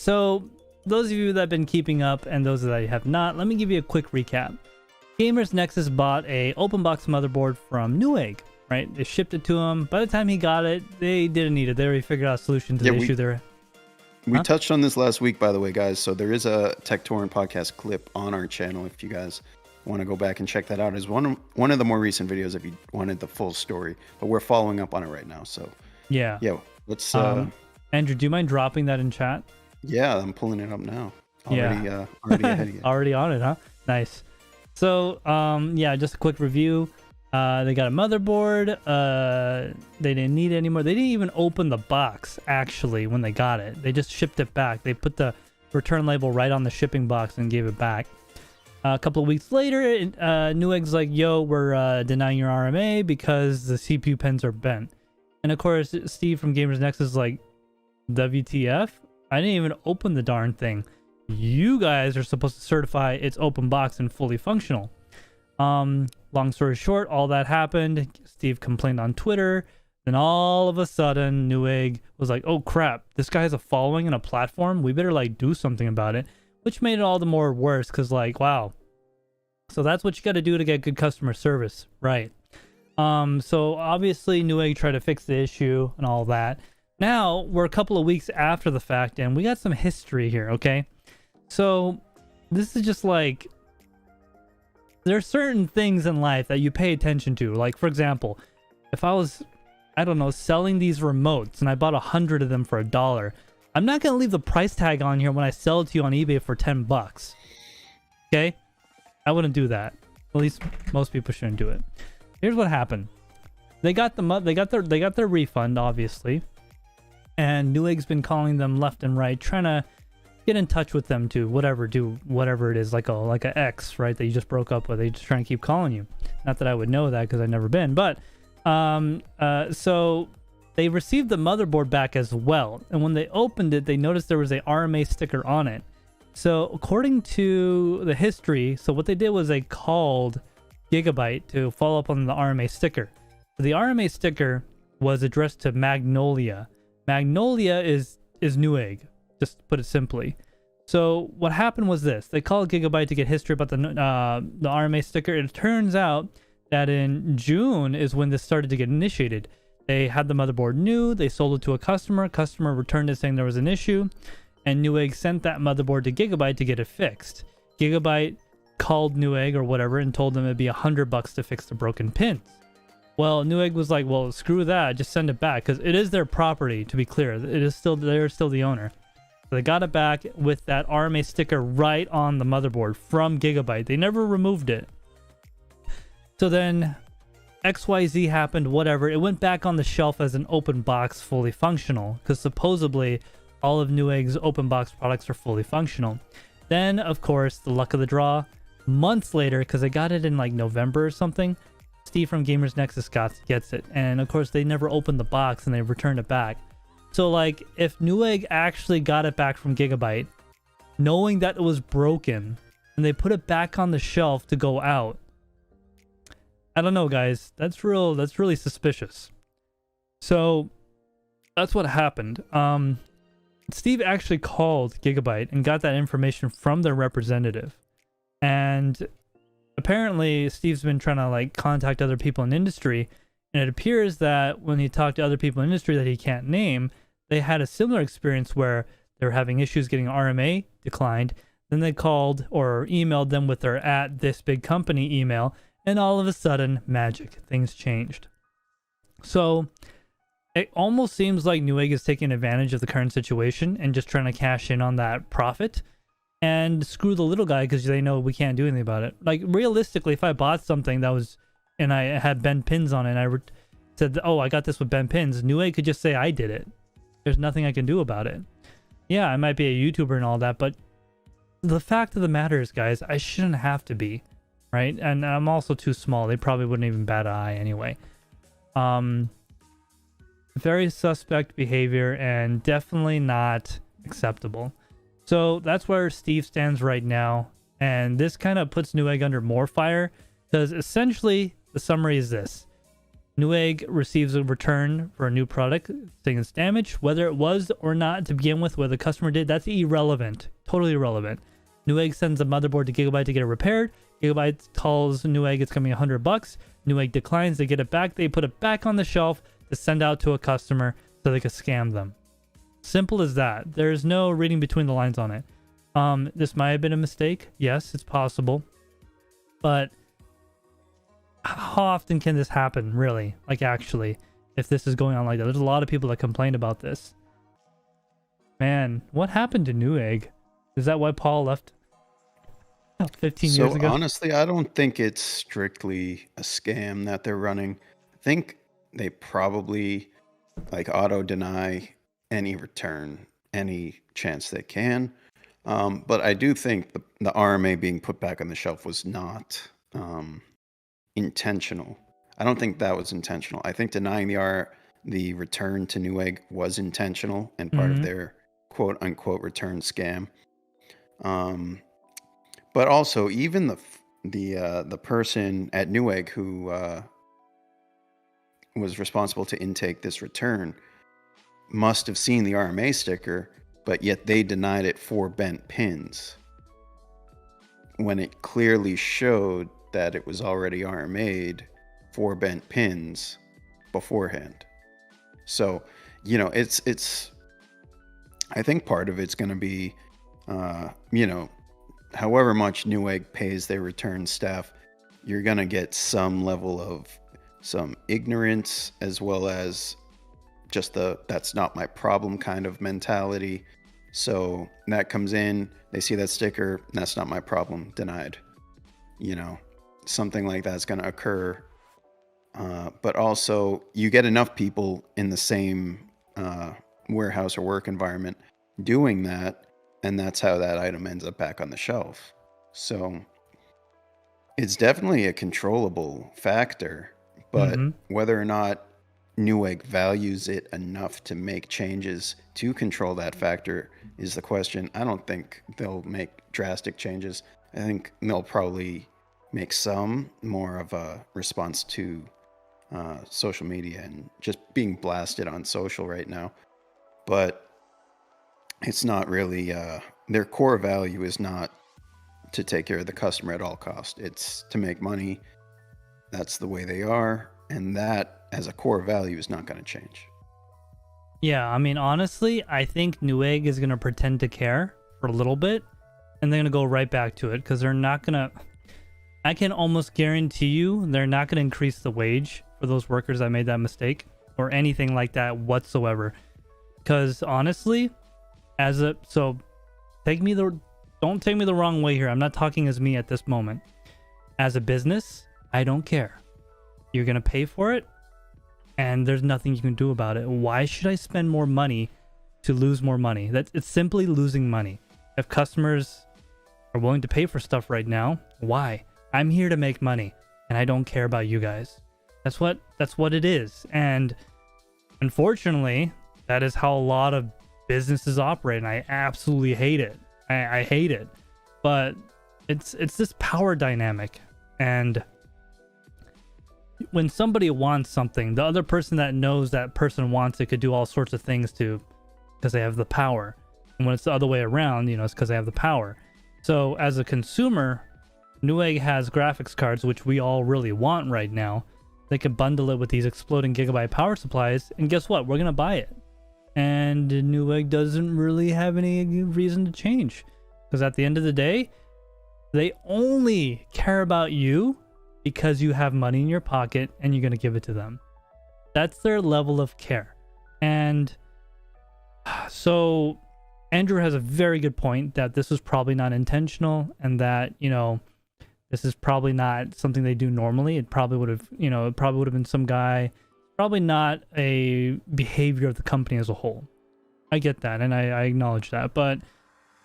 So those of you that have been keeping up and those that have not, let me give you a quick recap. Gamers Nexus bought a open box motherboard from Newegg, right? They shipped it to him. By the time he got it, they didn't need it. They already figured out a solution to the issue there. We touched on this last week, by the way, guys. So there is a Tech Torrent podcast clip on our channel if you guys want to go back and check that out. It's one of the more recent videos if you wanted the full story. But we're following up on it right now. So yeah, let's. Andrew, do you mind dropping that in chat? Yeah, I'm pulling it up now. Already ahead of you. Already on it, huh? Nice. So yeah, just a quick review. They got a motherboard. They didn't need it anymore. They didn't even open the box actually when they got it. They just shipped it back. They put the return label right on the shipping box and gave it back. A couple of weeks later, Newegg's like, yo, we're denying your RMA because the CPU pins are bent. And of course, Steve from Gamers Nexus is like, WTF? I didn't even open the darn thing. You guys are supposed to certify it's open box and fully functional. Long story short, all that happened. Steve complained on Twitter. Then all of a sudden, Newegg was like, oh crap, this guy has a following and a platform. We better like do something about it, which made it all the more worse because like, wow. So that's what you got to do to get good customer service, right? So obviously Newegg tried to fix the issue and all that. Now we're a couple of weeks after the fact and we got some history here, okay? So this is just like, there are certain things in life that you pay attention to. Like, for example, if I was, I don't know, selling these remotes and I bought 100 of them for $1, I'm not going to leave the price tag on here when I sell it to you on eBay for 10 bucks. Okay? I wouldn't do that. At least most people shouldn't do it. Here's what happened. They got their refund, obviously. And Newegg's been calling them left and right, trying to get in touch with them to do whatever it is, like a ex, right, that you just broke up with. They just trying to keep calling you. Not that I would know that because I've never been, but so they received the motherboard back as well, and when they opened it, they noticed there was a RMA sticker on it. So according to the history, so what they did was they called Gigabyte to follow up on the RMA sticker. So the RMA sticker was addressed to Magnolia. Magnolia is Newegg, just to put it simply. So what happened was this. They called Gigabyte to get history about the RMA sticker. It turns out that in June is when this started to get initiated. They had the motherboard new. They sold it to a customer. Customer returned it saying there was an issue. And Newegg sent that motherboard to Gigabyte to get it fixed. Gigabyte called Newegg or whatever and told them it'd be $100 to fix the broken pins. Well, Newegg was like, well, screw that. Just send it back because it is their property, to be clear. They're still the owner. So they got it back with that RMA sticker right on the motherboard from Gigabyte. They never removed it. So then XYZ happened, whatever. It went back on the shelf as an open box, fully functional, because supposedly all of Newegg's open box products are fully functional. Then, of course, the luck of the draw, months later, because they got it in like November or something, Steve from Gamers Nexus gets it. And of course, they never opened the box and they returned it back. So like, if Newegg actually got it back from Gigabyte, knowing that it was broken, and they put it back on the shelf to go out, I don't know, guys. That's really suspicious. So that's what happened. Steve actually called Gigabyte and got that information from their representative. And apparently Steve's been trying to like contact other people in industry, and it appears that when he talked to other people in industry that he can't name, they had a similar experience where they're having issues getting RMA declined. Then they called or emailed them with their @thisbigcompany email, and all of a sudden, magic, things changed. So it almost seems like Newegg is taking advantage of the current situation and just trying to cash in on that profit and screw the little guy because they know we can't do anything about it. Like, realistically, if I bought something that was, and I had bent pins on it, and I said, oh, I got this with bent pins, Newegg could just say I did it. There's nothing I can do about it. Yeah, I might be a YouTuber and all that, but the fact of the matter is, guys, I shouldn't have to be, right? And I'm also too small. They probably wouldn't even bat an eye anyway. Very suspect behavior and definitely not acceptable. So that's where Steve stands right now. And this kind of puts Newegg under more fire because essentially the summary is this. Newegg receives a return for a new product saying it's damaged. Whether it was or not to begin with, whether the customer did, that's irrelevant. Totally irrelevant. Newegg sends a motherboard to Gigabyte to get it repaired. Gigabyte tells Newegg it's coming $100. Newegg declines. They get it back. They put it back on the shelf to send out to a customer so they could scam them. Simple as that. There's no reading between the lines on it. This might have been a mistake. Yes, it's possible. But how often can this happen, really? Like, actually, if this is going on like that. There's a lot of people that complained about this. Man, what happened to Newegg? Is that why Paul left 15 years ago? So honestly, I don't think it's strictly a scam that they're running. I think they probably like auto deny any return any chance they can. But I do think the RMA being put back on the shelf was not intentional. I don't think that was intentional. I think denying the return to Newegg was intentional and part of their quote unquote return scam. But also even the person at Newegg who was responsible to intake this return must have seen the RMA sticker, but yet they denied it for bent pins when it clearly showed that it was already RMA'd for bent pins beforehand. So, it's I think part of it's going to be, however much Newegg pays their return staff, you're going to get some level of some ignorance as well as just that's not my problem kind of mentality. So that comes in, they see that sticker, that's not my problem, denied. Something like that's going to occur. But also, you get enough people in the same warehouse or work environment doing that, and that's how that item ends up back on the shelf. So it's definitely a controllable factor, but whether or not Newegg values it enough to make changes to control that factor is the question. I don't think they'll make drastic changes. I think they'll probably make some more of a response to social media and just being blasted on social right now. But it's not really, their core value is not to take care of the customer at all cost. It's to make money. That's the way they are. And that as a core value is not going to change. Yeah, I mean, honestly, I think Newegg is going to pretend to care for a little bit, and they're going to go right back to it, because they're not going to... I can almost guarantee you they're not going to increase the wage for those workers that made that mistake, or anything like that whatsoever. Because, honestly, don't take me the wrong way here. I'm not talking as me at this moment. As a business, I don't care. You're going to pay for it, and there's nothing you can do about it. Why should I spend more money to lose more money? It's simply losing money. If customers are willing to pay for stuff right now, why? I'm here to make money, and I don't care about you guys. That's what it is. And unfortunately, that is how a lot of businesses operate, and I absolutely hate it. I hate it. But it's this power dynamic, and when somebody wants something, the other person that knows that person wants it could do all sorts of things because they have the power. And when it's the other way around, it's because they have the power. So as a consumer, Newegg has graphics cards, which we all really want right now. They can bundle it with these exploding gigabyte power supplies, and guess what? We're going to buy it. And Newegg doesn't really have any reason to change, because at the end of the day, they only care about you because you have money in your pocket and you're going to give it to them. That's their level of care. And so Andrew has a very good point that this was probably not intentional, and that, this is probably not something they do normally. It probably would have, been some guy, probably not a behavior of the company as a whole. I get that, and I acknowledge that. But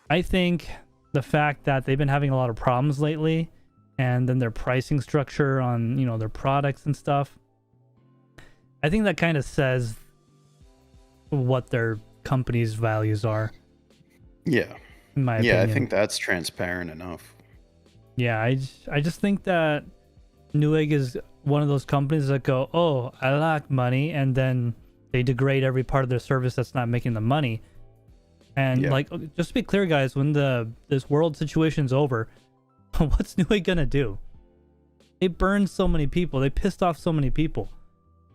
I think the fact that they've been having a lot of problems lately, and then their pricing structure on, their products and stuff, I think that kind of says what their company's values are. Yeah. In my opinion. I think that's transparent enough. Yeah, I just think that Newegg is one of those companies that go, oh, I lack money, and then they degrade every part of their service that's not making them money. And like, just to be clear, guys, when this world situation's over, what's Newegg gonna do? They burned so many people. They pissed off so many people,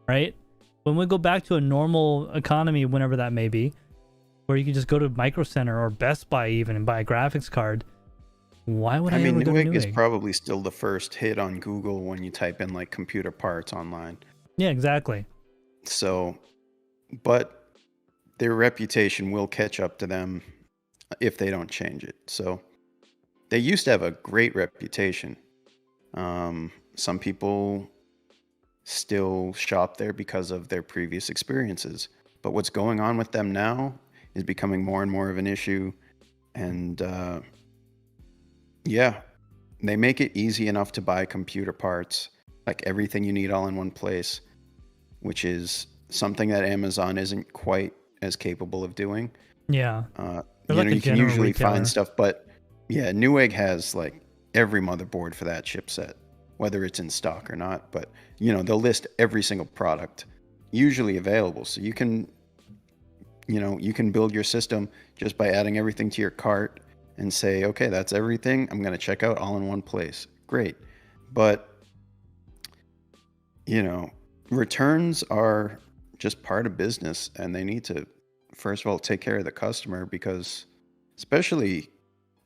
right? When we go back to a normal economy, whenever that may be, where you can just go to Micro Center or Best Buy even and buy a graphics card, why would I mean, ever go to Newegg is Newegg? probably still the first hit on Google when you type in like computer parts online. Yeah, exactly. So, but their reputation will catch up to them if they don't change it. So they used to have a great reputation. Some people still shop there because of their previous experiences. But what's going on with them now is becoming more and more of an issue. And yeah, they make it easy enough to buy computer parts, like everything you need all in one place, which is something that Amazon isn't quite as capable of doing. Yeah. You like know, a you can general usually retailer. find stuff, but yeah, Newegg has like every motherboard for that chipset, whether it's in stock or not. But you know, they'll list every single product usually available, so you can, you know, you can build your system just by adding everything to your cart and say, okay, that's everything. I'm going to check out all in one place. Great. But you know, returns are just part of business, and they need to, first of all, take care of the customer, because especially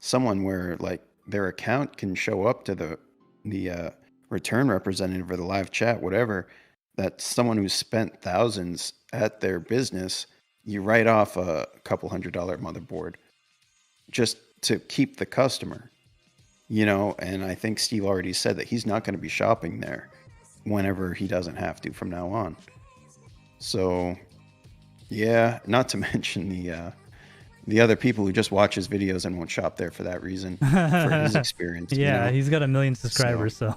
someone where like their account can show up to the return representative or the live chat, whatever, that's someone who's spent thousands at their business. You write off a couple $100 motherboard just to keep the customer, you know. And I think Steve already said that he's not going to be shopping there whenever he doesn't have to from now on. So yeah, not to mention the other people who just watch his videos and won't shop there for that reason, for his experience. Yeah, you know? he's got 1 million subscribers, so.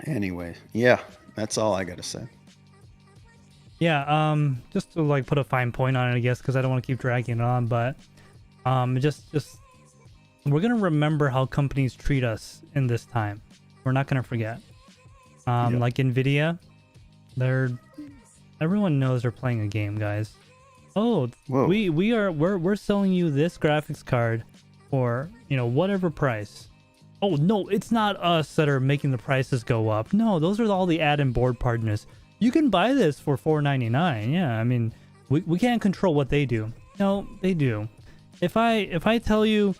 Anyway, yeah, that's all I gotta say. Yeah, just to like put a fine point on it, I guess, because I don't want to keep dragging it on, but just we're gonna remember how companies treat us in this time. We're not gonna forget. Like Nvidia, everyone knows they're playing a game, guys. Oh, Whoa. we're selling you this graphics card for, you know, whatever price. Oh no, it's not us that are making the prices go up. No, those are all the add-in board partners. You can buy this for $4.99. Yeah, I mean, we can't control what they do. No, they do. If I tell you,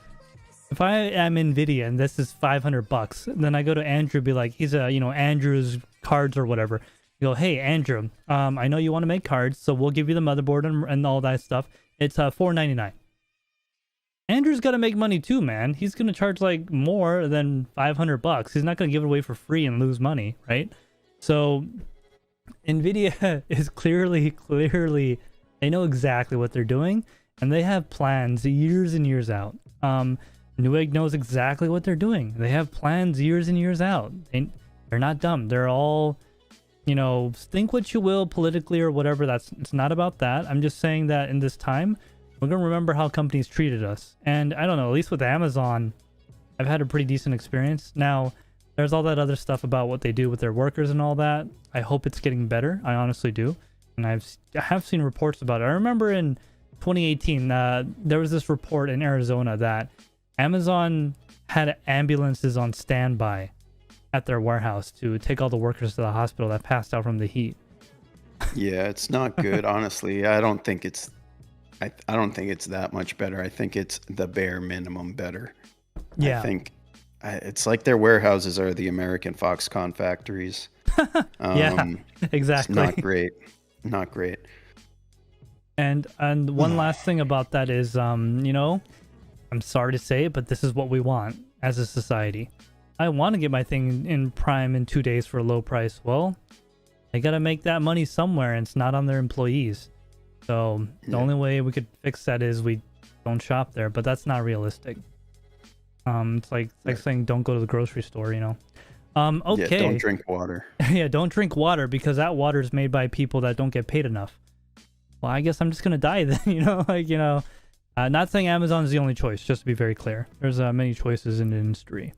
if I am Nvidia and this is $500, then I go to Andrew, be like, he's a, you know, Andrew's cards or whatever. You go, hey Andrew, I know you want to make cards, so we'll give you the motherboard and all that stuff. It's $4.99. Andrew's got to make money too, man. He's gonna charge like more than $500. He's not gonna give it away for free and lose money, right? So Nvidia is clearly, they know exactly what they're doing, and they have plans years and years out. Newegg knows exactly what they're doing. They have plans years and years out. They're not dumb. They're all, you know, think what you will politically or whatever. It's not about that. I'm just saying that in this time, we're gonna remember how companies treated us. And I don't know, at least with Amazon, I've had a pretty decent experience. Now, there's all that other stuff about what they do with their workers and all that. I hope it's getting better. I honestly do. And I have seen reports about it. I remember in 2018, there was this report in Arizona that Amazon had ambulances on standby at their warehouse to take all the workers to the hospital that passed out from the heat. Yeah, it's not good. Honestly, I don't think it's that much better. I think it's the bare minimum better. Yeah. I think it's like their warehouses are the American Foxconn factories. Yeah, exactly. It's not great. And one last thing about that is, you know, I'm sorry to say it, but this is what we want as a society. I want to get my thing in Prime in 2 days for a low price. Well, they got to make that money somewhere, and it's not on their employees. So the only way we could fix that is we don't shop there, but that's not realistic. It's like saying don't go to the grocery store, you know. Okay. Yeah, don't drink water. Yeah, don't drink water, because that water is made by people that don't get paid enough. Well, I guess I'm just gonna die then, you know. Like, you know, not saying Amazon is the only choice, just to be very clear. There's many choices in the industry.